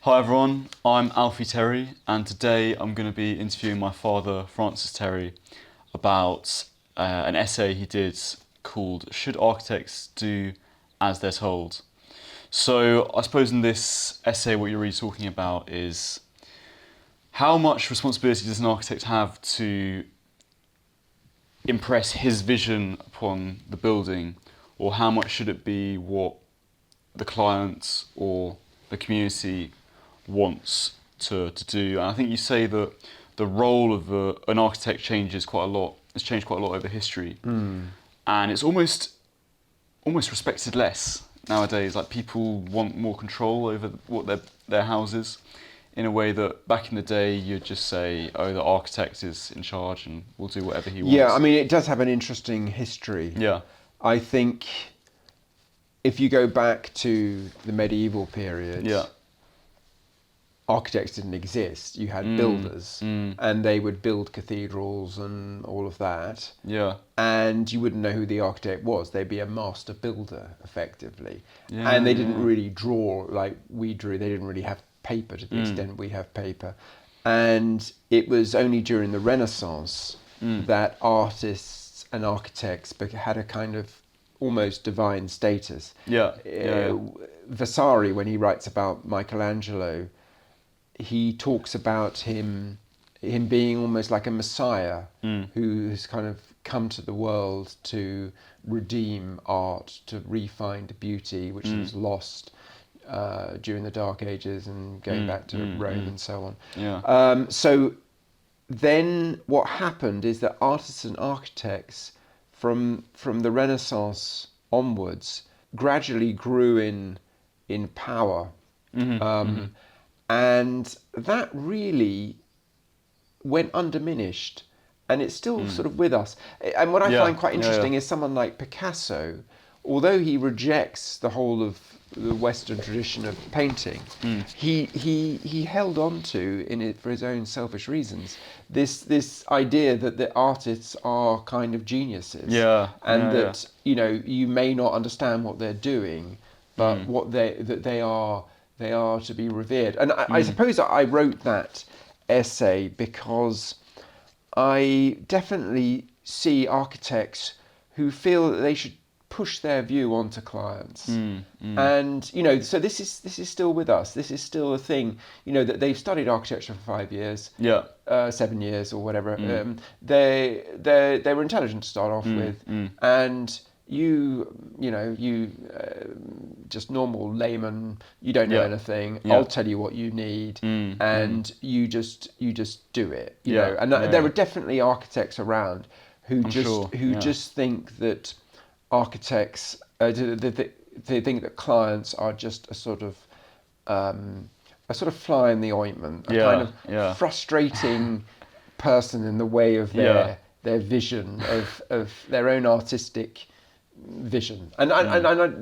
Hi everyone, I'm Alfie Terry, and today I'm going to be interviewing my father, Francis Terry, about an essay he did called "Should Architects Do as They're Told?" So I suppose in this essay what you're really talking about is how much responsibility does an architect have to impress his vision upon the building, or how much should it be what the client or the community wants to do. And I think you say that the role of an architect changes quite a lot. It's changed quite a lot over history, and it's almost respected less nowadays. Like people want more control over what their houses, in a way that back in the day you'd just say, "Oh, the architect is in charge and will do whatever he wants." Yeah, I mean, it does have an interesting history. Yeah. I think if you go back to the medieval period, Yeah. architects didn't exist. You had builders, and they would build cathedrals and all of that. Yeah. And you wouldn't know who the architect was. They'd be a master builder, effectively. Yeah, And they didn't yeah. really draw like we drew. They didn't really have paper to the extent we have paper. And it was only during the Renaissance that artists and architects had a kind of almost divine status. Yeah. Yeah. Vasari, when he writes about Michelangelo, he talks about him being almost like a messiah who's kind of come to the world to redeem art, to re-find beauty which was lost during the Dark Ages and going back to Rome and so on. Yeah. So then what happened is that artists and architects from the Renaissance onwards gradually grew in power. And that really went undiminished, and it's still sort of with us. And what I Yeah, find quite yeah, interesting yeah. is someone like Picasso, although he rejects the whole of the Western tradition of painting, he held on to, in it for his own selfish reasons, this idea that the artists are kind of geniuses, Yeah, and yeah, that you may not understand what they're doing, but they are to be revered. And I suppose that I wrote that essay because I definitely see architects who feel that they should push their view onto clients. And so this is still with us. This is still a thing. That they've studied architecture for 5 years, Yeah. 7 years or whatever. They were intelligent to start off with, and you just normal layman, you don't know Yeah. anything. Yeah. I'll tell you what you need, and you just do it. Yeah. And Yeah, there yeah. are definitely architects around who sure, yeah. just think that architects they think that clients are just a sort of fly in the ointment, a Yeah, kind of yeah. frustrating person in the way of Yeah. their vision of their own artistic vision. And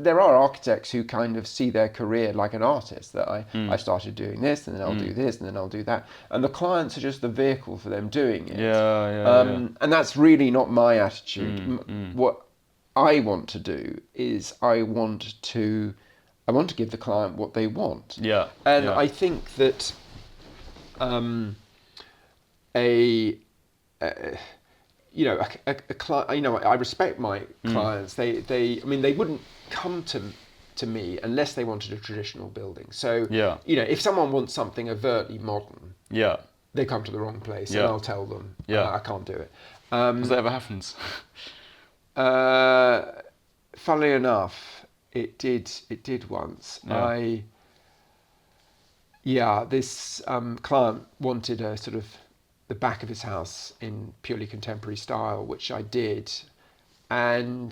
there are architects who kind of see their career like an artist, that I started doing this, and then I'll do this, and then I'll do that. And the clients are just the vehicle for them doing it. Yeah, yeah. And that's really not my attitude. What I want to do is I want to give the client what they want. Yeah, And yeah. I think that a client, I respect my clients. They wouldn't come to me unless they wanted a traditional building. So, Yeah. If someone wants something overtly modern, Yeah. they come to the wrong place, Yeah. and I'll tell them, Yeah. I can't do it. Has that ever happened? Funnily enough, it did once. This client wanted a sort of the back of his house in purely contemporary style, which I did, and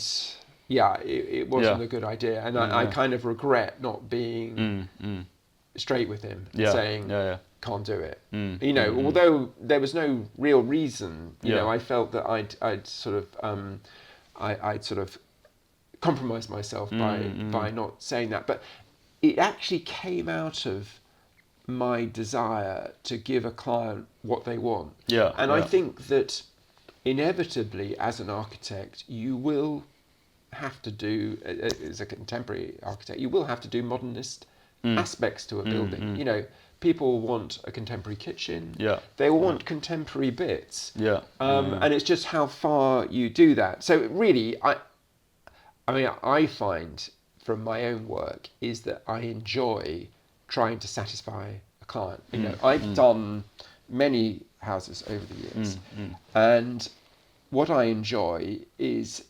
it wasn't Yeah. a good idea, and I kind of regret not being straight with him, Yeah. saying Yeah. can't do it. Although there was no real reason, Yeah. I felt that I'd sort of compromised myself by not saying that, but it actually came out of my desire to give a client what they want. Yeah, And I yeah. think that inevitably, as an architect, you will have to do, as a contemporary architect, you will have to do modernist aspects to a building. You know, people want a contemporary kitchen. Yeah. They want contemporary bits. Yeah. And it's just how far you do that. So really, I mean, I find from my own work is that I enjoy trying to satisfy a client. You know, I've done many houses over the years, and what I enjoy is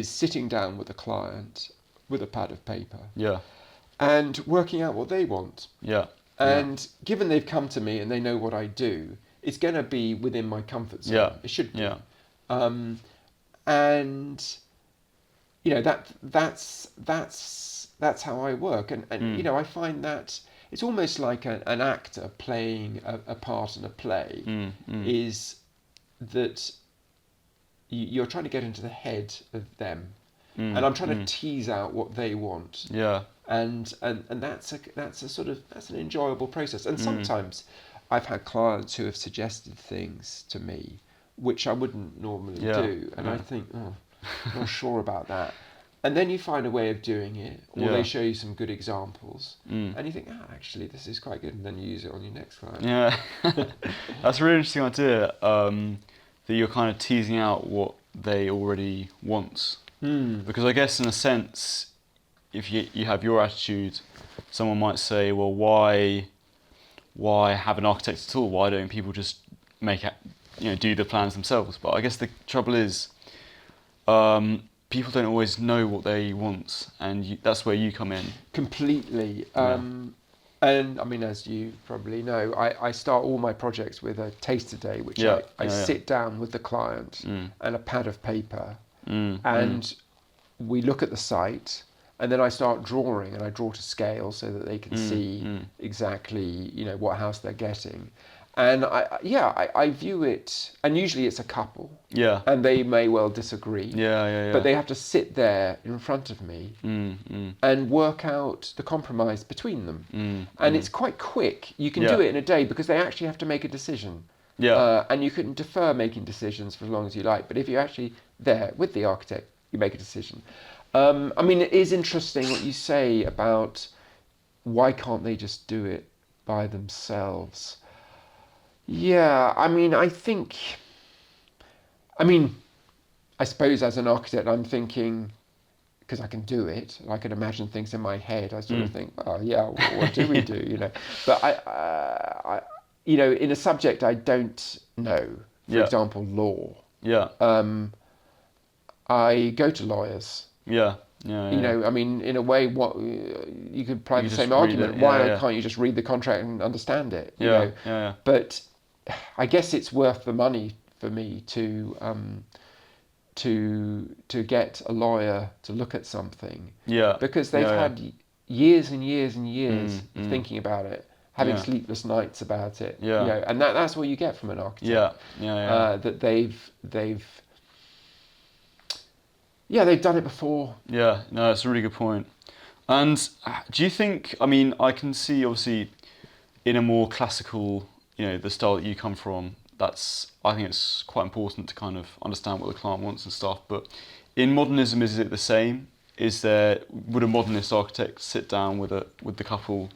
sitting down with a client with a pad of paper, and working out what they want. And given they've come to me and they know what I do, it's going to be within my comfort zone. It should be. And you know, that's how I work, and you know, I find that it's almost like an actor playing a part in a play, is that you're trying to get into the head of them, and I'm trying to tease out what they want. And that's a sort of, that's an enjoyable process. And sometimes I've had clients who have suggested things to me which I wouldn't normally do, and I think, not sure about that. And then you find a way of doing it, or they show you some good examples, and you think, actually, this is quite good, and then you use it on your next client. That's a really interesting idea, that you're kind of teasing out what they already want. Because I guess in a sense, if you have your attitude, someone might say, well, why have an architect at all? Why don't people just do the plans themselves? But I guess the trouble is, people don't always know what they want, and that's where you come in. Completely. And I mean, as you probably know, I start all my projects with a taster day, which I sit down with the client and a pad of paper, and we look at the site, and then I start drawing, and I draw to scale so that they can see exactly, you know, what house they're getting. And I view it, and usually it's a couple, and they may well disagree, but they have to sit there in front of me and work out the compromise between them. And it's quite quick. You can do it in a day because they actually have to make a decision. And you can defer making decisions for as long as you like, but if you're actually there with the architect, you make a decision. I mean, it is interesting what you say about why can't they just do it by themselves. Yeah, I mean, I suppose as an architect, I'm thinking, because I can do it, I can imagine things in my head, I sort of think, oh yeah, what do we do, you know? But I you know, in a subject I don't know, for example, law, I go to lawyers. You know, I mean, in a way, what you could apply the same argument. Why can't you just read the contract and understand it? You know? But I guess it's worth the money for me to get a lawyer to look at something. Because they've had years and years and years of thinking about it, having sleepless nights about it. You know, and that's what you get from an architect. That they've done it before. No, that's a really good point. And do you think, I mean, I can see obviously in a more classical, you know, the style that you come from, I think it's quite important to kind of understand what the client wants and stuff. But in modernism, is it the same? Would a modernist architect sit down with the couple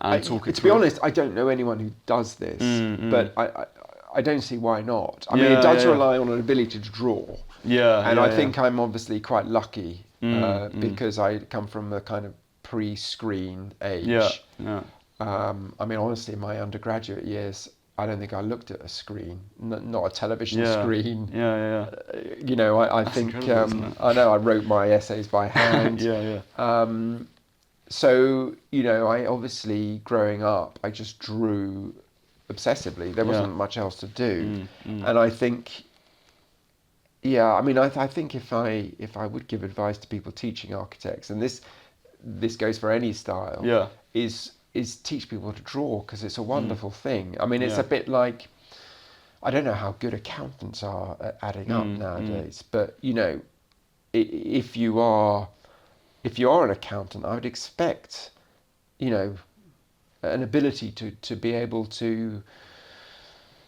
and talk it through? To be honest, I don't know anyone who does this, but I don't see why not. I mean, it does rely on an ability to draw. And I think I'm obviously quite lucky because I come from a kind of pre-screen age. I mean, honestly, in my undergraduate years, I don't think I looked at a screen, not a television screen. You know, I think I know I wrote my essays by hand. So, you know, I obviously growing up, I just drew obsessively. There wasn't much else to do, and I think. I mean, I think if I would give advice to people teaching architects, and this goes for any style, is teach people to draw, because it's a wonderful thing. I mean, it's a bit like, I don't know how good accountants are at adding up nowadays, but you know, if you are an accountant, I would expect, you know, an ability to be able to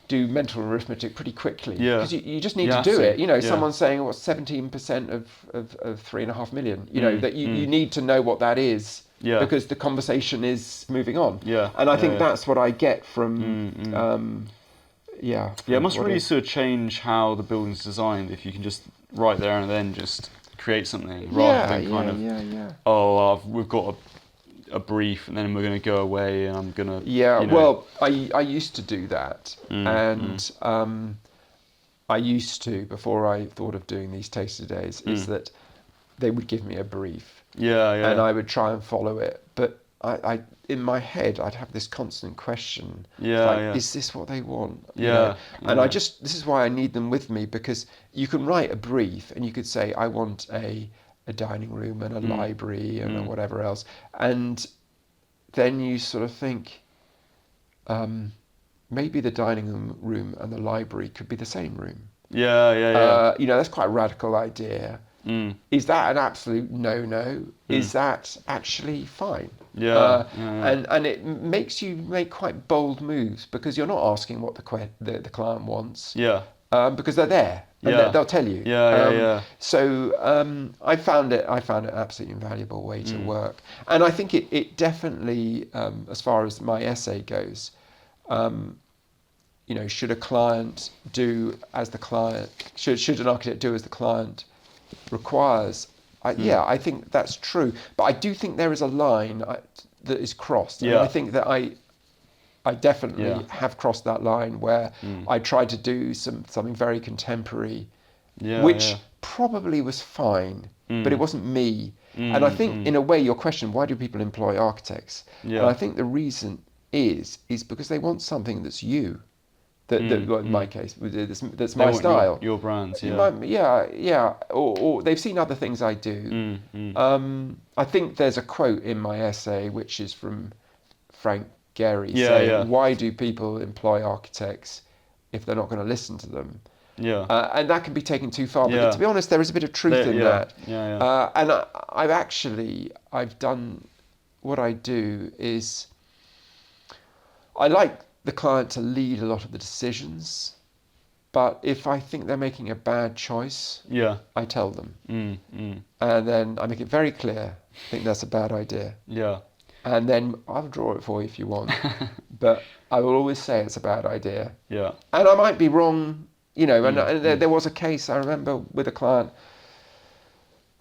do mental arithmetic pretty quickly, because you just need to do it. You know, someone's saying 17% of 3.5 million. You know, that you need to know what that is Yeah. because the conversation is moving on. Yeah. And I think yeah. that's what I get from, Yeah, it from must what really sort of change how the building's designed if you can just right there and then just create something rather than kind of, we've got a brief and then we're going to go away and I'm going to, Yeah, you know. well, I used to do that, and I used to, before I thought of doing these taster days, is that they would give me a brief, Yeah, yeah. and I would try and follow it, but I in my head, I'd have this constant question, is this what they want? You know? And this is why I need them with me, because you can write a brief and you could say, I want a dining room and a library and whatever else, and then you sort of think, maybe the dining room and the library could be the same room. Yeah. You know, that's quite a radical idea. Is that an absolute no-no? Is that actually fine? And it makes you make quite bold moves, because you're not asking what the client wants. Because they're there and they'll tell you. So I found it an absolutely invaluable way to work, and I think it definitely, as far as my essay goes, you know, should a client do as the client should an architect do as the client requires? I think that's true, but I do think there is a line that is crossed, and I think that I definitely have crossed that line where I tried to do something very contemporary, which probably was fine, but it wasn't me. And I think, in a way, your question, why do people employ architects? And I think the reason is because they want something that's you. Well, in my case, that's my style. Your brands, Or they've seen other things I do. I think there's a quote in my essay which is from Frank Gehry saying, "Why do people employ architects if they're not going to listen to them?" And that can be taken too far. But to be honest, there is a bit of truth in that. And I've done what I do is I like the client to lead a lot of the decisions, but if I think they're making a bad choice, I tell them, and then I make it very clear. I think that's a bad idea. And then I'll draw it for you if you want, but I will always say it's a bad idea. And I might be wrong, you know. And there was a case I remember with a client.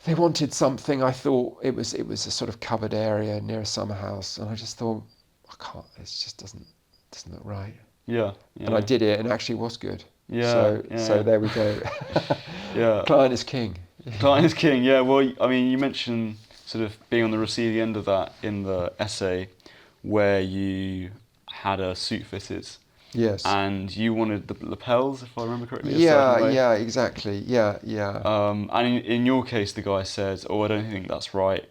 They wanted something. I thought it was a sort of covered area near a summer house, and I just thought, I can't. It just doesn't look right. And I did it, and actually it was good. So there we go. Client is king. Client is king. Yeah. Well, I mean, you mentioned sort of being on the receiving end of that in the essay, where you had a suit fitted. Yes. And you wanted the lapels, if I remember correctly. Yeah, exactly. Yeah. And in your case, the guy said, "Oh, I don't think that's right."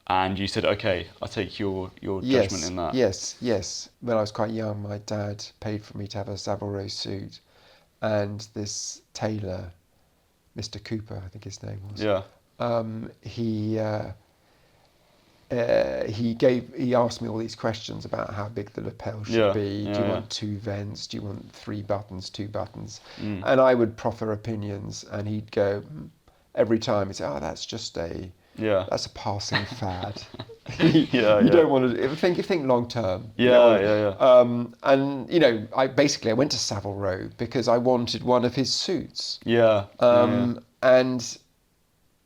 And you said, "Okay, I'll take your judgment in that." Yes. When I was quite young, my dad paid for me to have a Savile Row suit, and this tailor, Mr. Cooper, I think his name was. He asked me all these questions about how big the lapel should be. Do you want 2 vents? Do you want 3 buttons, 2 buttons? And I would proffer opinions, and he'd go every time. He'd say, "Oh, that's just that's a passing fad. You don't want to think long term." And you know, I went to Savile Row because I wanted one of his suits. And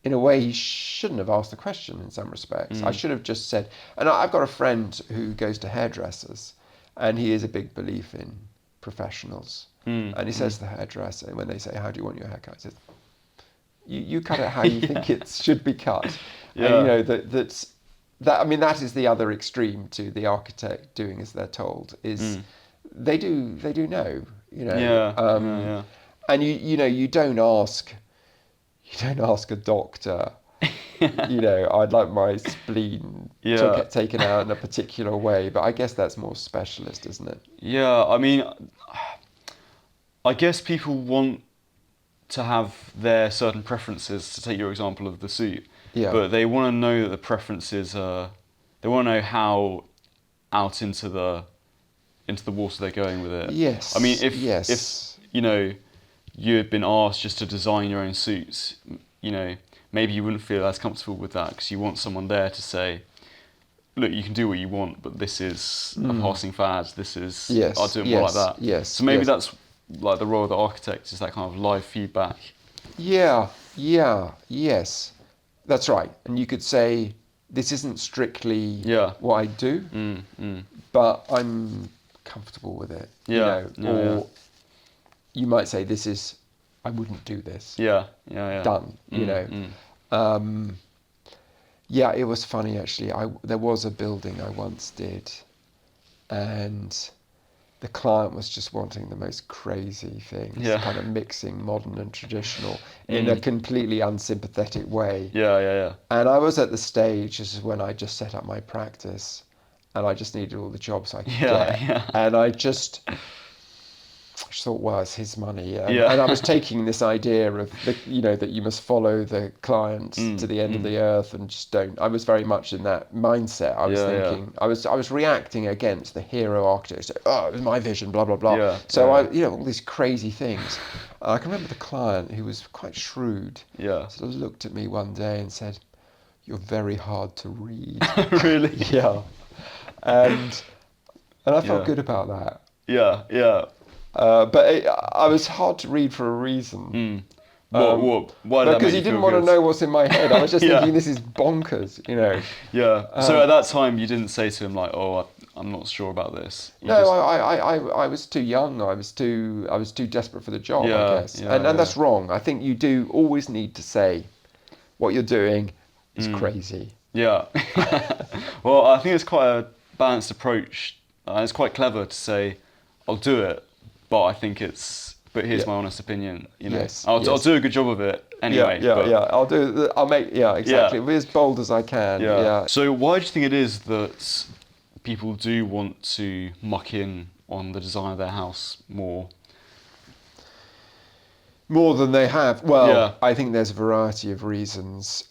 in a way, he shouldn't have asked the question in some respects. I should have just said, and I've got a friend who goes to hairdressers, and he is a big belief in professionals. And he says to the hairdresser, when they say, "How do you want your haircut?" He says, you cut it how you think it should be cut. And you know, that is the other extreme to the architect doing as they're told, is they do know, you know. And you don't ask a doctor, you know, "I'd like my spleen taken out in a particular way," but I guess that's more specialist, isn't it? I mean, I guess people want to have their certain preferences, to take your example of the suit, but they want to know that the preferences they want to know how out into the water they're going with it. I mean, if you know, you had been asked just to design your own suits, you know, maybe you wouldn't feel as comfortable with that, because you want someone there to say, look, you can do what you want, but this is a passing fad. This is Yes, I'll do it more like yes, that. yes, So maybe yes. that's like the role of the architect, is that kind of live feedback. Yeah, yes. That's right. And you could say this isn't strictly Yeah. what I do, but I'm comfortable with it. Yeah, yeah, yeah. Or you might say I wouldn't do this. Yeah, yeah, yeah. Done. Yeah, it was funny actually. There was a building I once did, and the client was just wanting the most crazy things, Yeah. kind of mixing modern and traditional in a completely unsympathetic way. Yeah, yeah, yeah. And I was at the stage, this is when I just set up my practice, and I just needed all the jobs I could get. Yeah. And I just thought, well, it's his money. And Yeah. I was taking this idea of, that you must follow the client to the end of the earth and just don't. I was very much in that mindset. I was thinking, I was reacting against the hero architect. So, it was my vision, blah, blah, blah. Yeah, So yeah. all these crazy things. I can remember the client, who was quite shrewd, Yeah. sort of looked at me one day and said, "You're very hard to read." Really? Yeah. And I felt Yeah. good about that. Yeah, yeah. But I was hard to read for a reason. Why did that Because make he you didn't feel want to good? know what's in my head. I was just Yeah. thinking, this is bonkers, Yeah. So at that time, you didn't say to him like, "Oh, I'm not sure about this." You No, just- I was too young. I was too desperate for the job, I Yeah, guess. yeah, And yeah. that's wrong. I think you do always need to say what you're doing is crazy. Yeah. Well, I think it's quite a balanced approach. It's quite clever to say, "I'll do it," but I think but here's Yeah. my honest opinion. Yes, I'll yes. do a good job of it anyway. Yeah, but, I'll make, exactly. Yeah. Be as bold as I can. Yeah. Yeah. So why do you think it is that people do want to muck in on the design of their house more? More than they have. Well, Yeah. I think there's a variety of reasons.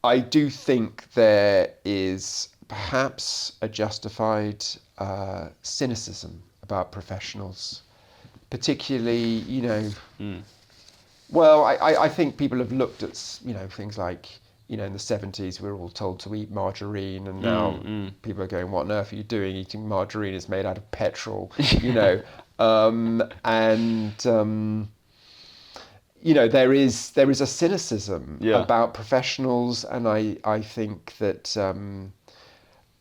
I do think there is perhaps a justified cynicism about professionals, particularly, well, I think people have looked at, things like, in the 70s we were all told to eat margarine, and now people are going, what on earth are you doing eating margarine? It's made out of petrol, there is a cynicism Yeah. about professionals, and I think that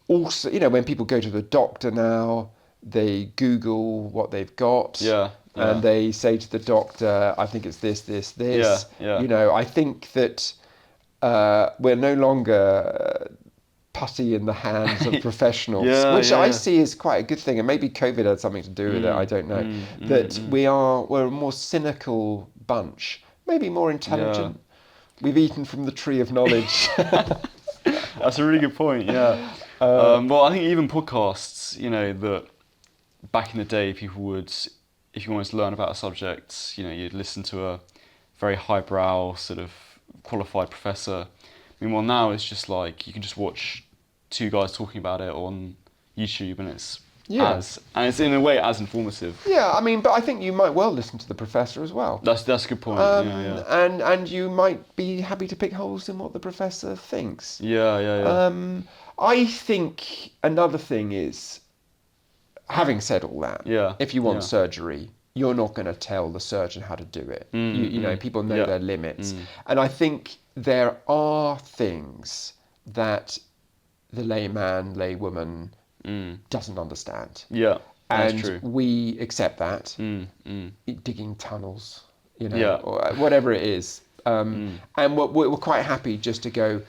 also, when people go to the doctor now, they Google what they've got, Yeah, yeah. and they say to the doctor, "I think it's this, this, this." Yeah, yeah. I think that we're no longer putty in the hands of professionals, Yeah, which yeah, I yeah. see as quite a good thing, and maybe COVID had something to do with it. I don't know. We're a more cynical bunch, maybe more intelligent. We've eaten from the tree of knowledge. That's a really good point. Yeah. Well, I think even podcasts, that back in the day, people would, if you wanted to learn about a subject, you'd listen to a very highbrow sort of qualified professor. Meanwhile, now it's just like you can just watch two guys talking about it on YouTube, and it's it's in a way as informative. Yeah, but I think you might well listen to the professor as well. That's a good point. Yeah. And you might be happy to pick holes in what the professor thinks. Yeah. I think another thing is, having said all that, if you want surgery, you're not going to tell the surgeon how to do it. People know their limits. And I think there are things that the layman, laywoman doesn't understand. Yeah, that's And true. we accept that. Digging tunnels, Yeah. or whatever it is. And we're quite happy just to go,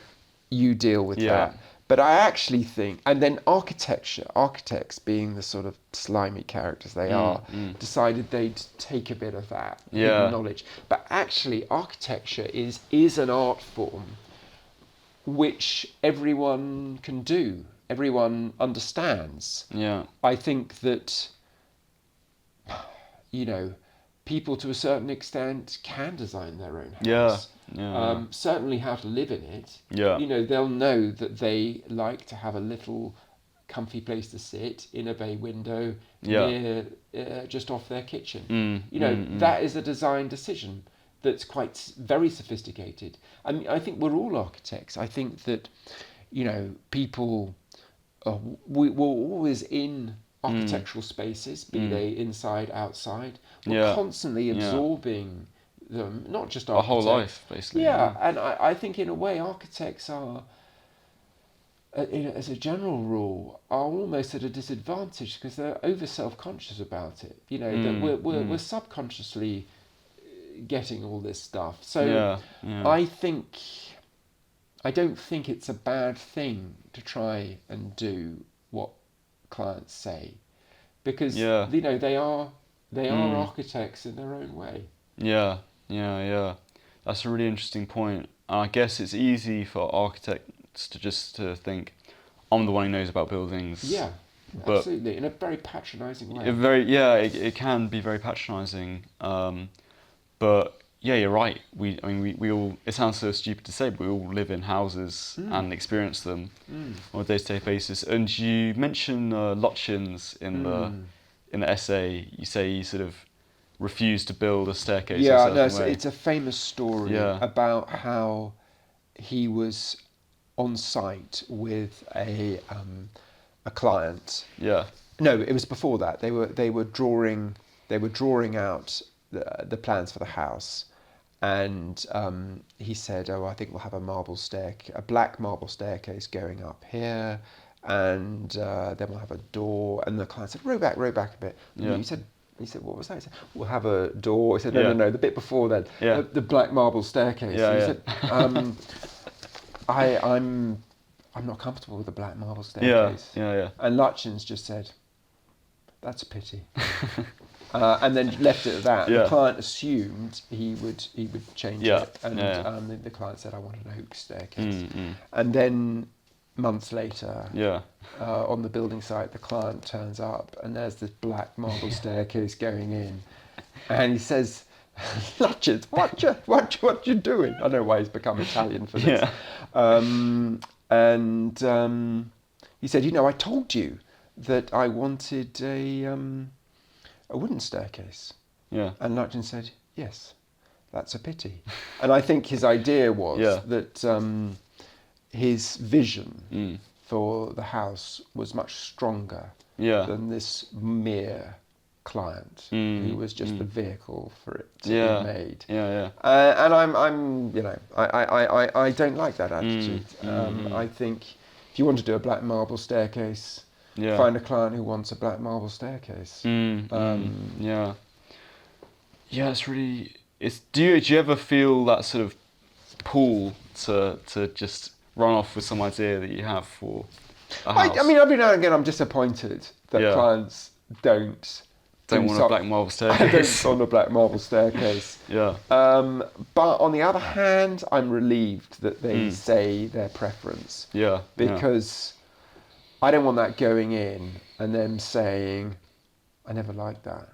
you deal with that. But I actually think, and then architects being the sort of slimy characters they are, decided they'd take a bit of that hidden knowledge. But actually, architecture is an art form which everyone can do, everyone understands. Yeah. I think that, people to a certain extent can design their own house. Yeah. Certainly how to live in it. Yeah. They'll know that they like to have a little comfy place to sit in a bay window near, just off their kitchen. That is a design decision that's very sophisticated. I think we're all architects. I think that people, we're always in architectural spaces, be they inside, outside. We're constantly absorbing them, not just Our whole architects. life, basically. Yeah, and I think in a way architects are, as a general rule, are almost at a disadvantage because they're over self-conscious about it. That we're subconsciously getting all this stuff. So I don't think it's a bad thing to try and do what clients say, because they are architects in their own way. Yeah. That's a really interesting point. I guess it's easy for architects to think, I'm the one who knows about buildings. Yeah, but absolutely, in a very patronising way. It can be very patronising. But yeah, you're right. We all. It sounds so stupid to say, but we all live in houses and experience them on a day-to-day basis. And you mention Lutyens in the essay. You say he sort of refused to build a staircase. Yeah, no, it's a famous story about how he was on site with a client. Yeah. No, it was before that. They were drawing out the plans for the house, and he said, "Oh, I think we'll have a black marble staircase going up here, and then we'll have a door." And the client said, "Row back a bit." Yeah. He said, "What was that?" He said, "We'll have a door." He said, "No, the bit before that, the black marble staircase." Yeah, he said, I'm not comfortable with the black marble staircase." Yeah. And Lutyens just said, "That's a pity." And then left it at that. Yeah. The client assumed he would change it, and the client said, "I want an oak staircase." And then months later, on the building site, the client turns up, and there's this black marble staircase going in, and he says, "Lutyens, what you doing?" I don't know why he's become Italian for this. He said, "I told you that I wanted a wooden staircase." Yeah. And Lutyens said, "Yes, that's a pity." And I think his idea was that his vision for the house was much stronger than this mere client who was just the vehicle for it to be made. And I don't like that attitude. I think if you want to do a black marble staircase, find a client who wants a black marble staircase. It's really. Do you ever feel that sort of pull to just run off with some idea that you have for a house? I mean, every now and again, I'm disappointed that clients don't want a black marble staircase. don't want a black marble staircase. But on the other hand, I'm relieved that they say their preference. Because I don't want that going in and them saying, "I never liked that."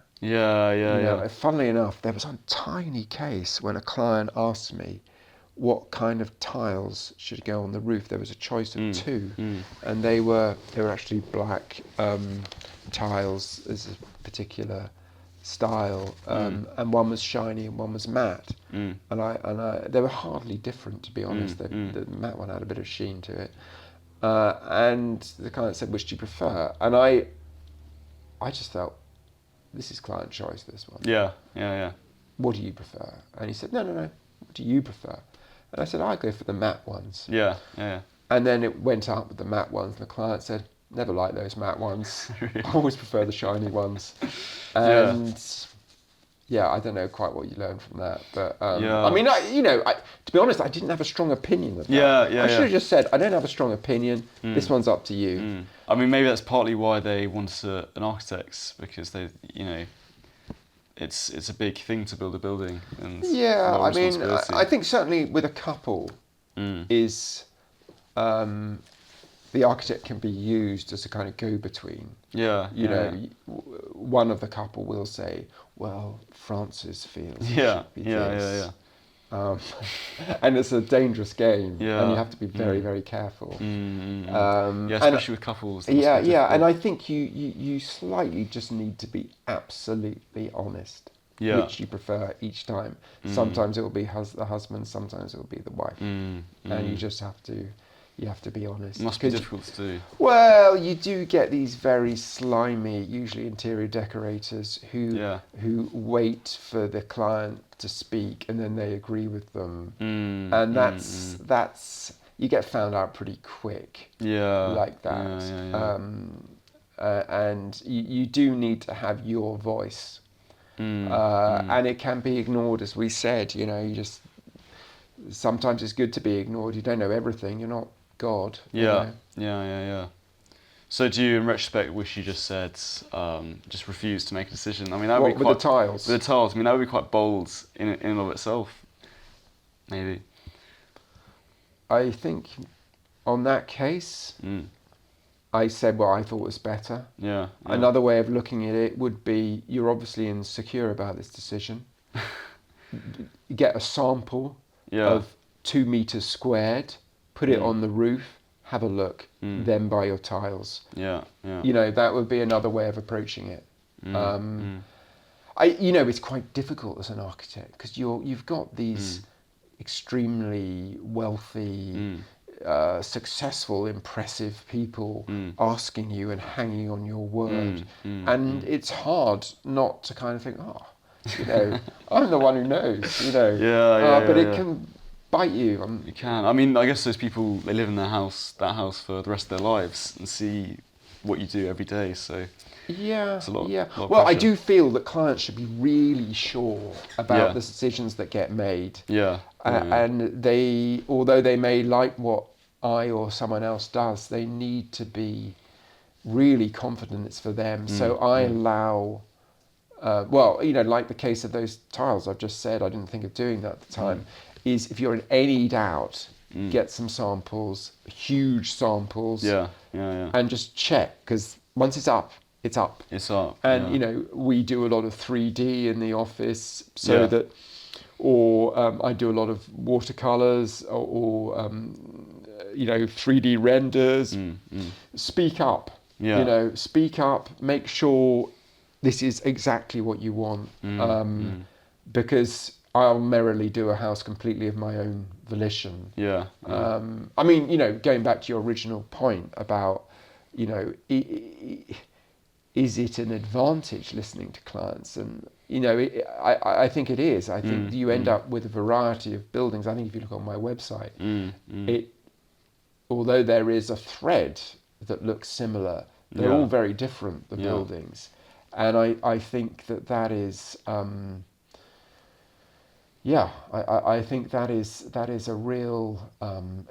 Funnily enough, there was a tiny case when a client asked me what kind of tiles should go on the roof. There was a choice of two, and they were actually black tiles as a particular style, and one was shiny and one was matte, and I they were hardly different, to be honest. The matte one had a bit of sheen to it, and the client said, "Which do you prefer?" And I just felt, this is client choice, this one. What do you prefer? And he said, no. What do you prefer? And I said, I go for the matte ones. And then it went up with the matte ones, and the client said, "Never liked those matte ones. I always prefer the shiny ones." And I don't know quite what you learned from that, but I mean, to be honest, I didn't have a strong opinion of that. I should have just said, "I don't have a strong opinion. This one's up to you." I mean, maybe that's partly why they wanted an architect, because they, it's a big thing to build a building. And I mean, I think certainly with a couple, is the architect can be used as a kind of go-between. One of the couple will say, "Well, Francis feels it should be this." And it's a dangerous game, and you have to be very, very careful. Especially with couples. And I think you slightly just need to be absolutely honest. Which you prefer each time. Sometimes it will be the husband, sometimes it will be the wife, and you just have to You have to be honest. It must be 'Cause difficult to do. well, you do get these very slimy, usually interior decorators, Yeah. who wait for the client to speak and then they agree with them, Mm, and mm, that's you get found out pretty quick, yeah. like Yeah, that. yeah, yeah. And you do need to have your voice, Mm, mm. and it can be ignored, as we said. You know, you just sometimes it's good to be ignored. You don't know everything. You're not God. You Yeah, know. yeah, yeah, yeah. So do you, in retrospect, wish you just said, just refused to make a decision? I mean, that would What be with the quite tiles? with the tiles. I mean, that would be quite bold in and of itself, maybe. I think on that case, Mm. I said what I thought was better. Yeah, yeah, Another way of looking at it would be you're obviously insecure about this decision. You get a sample yeah. of 2 meters squared, put it Mm. on the roof, have a look, Mm. then buy your tiles. Yeah, yeah. You know, that would be another way of approaching it. Mm. Mm. It's quite difficult as an architect because you've got these extremely wealthy, Mm. successful, impressive people Mm. asking you and hanging on your word, Mm. and it's hard not to kind of think, oh, you know, I'm the one who knows, you know. Yeah, yeah, But yeah, it yeah. can bite you. You can. I mean, I guess those people, they live in that house for the rest of their lives and see what you do every day. So Yeah, it's a lot, yeah. lot of Well, I pressure. do feel that clients should be really sure about Yeah. the decisions that get made. Yeah, yeah, yeah. And they, although they may like what I or someone else does, they need to be really confident it's for them. So I allow, well, you know, like the case of those tiles I've just said, I didn't think of doing that at the time, is if you're in any doubt, get some samples, huge samples, Yeah, yeah, yeah. and just check, because once it's up, it's up. It's up. And yeah. you know, we do a lot of 3D in the office, so Yeah. that, or I do a lot of watercolors, or you know, 3D renders. Speak up. Yeah. You know, speak up. Make sure this is exactly what you want, because I'll merrily do a house completely of my own volition. Yeah. Yeah. I mean, you know, going back to your original point about, you know, is it an advantage listening to clients? And you know, I think it is. I think you end up with a variety of buildings. I think if you look on my website, it, although there is a thread that looks similar, they're all very different, the buildings. And I think that is, I think that is a real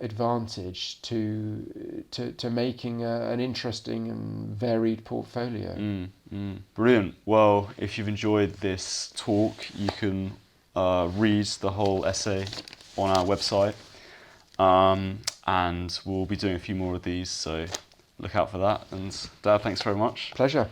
advantage to making an interesting and varied portfolio. Brilliant. Well, if you've enjoyed this talk, you can read the whole essay on our website, and we'll be doing a few more of these, so look out for that. And Dad, thanks very much. Pleasure.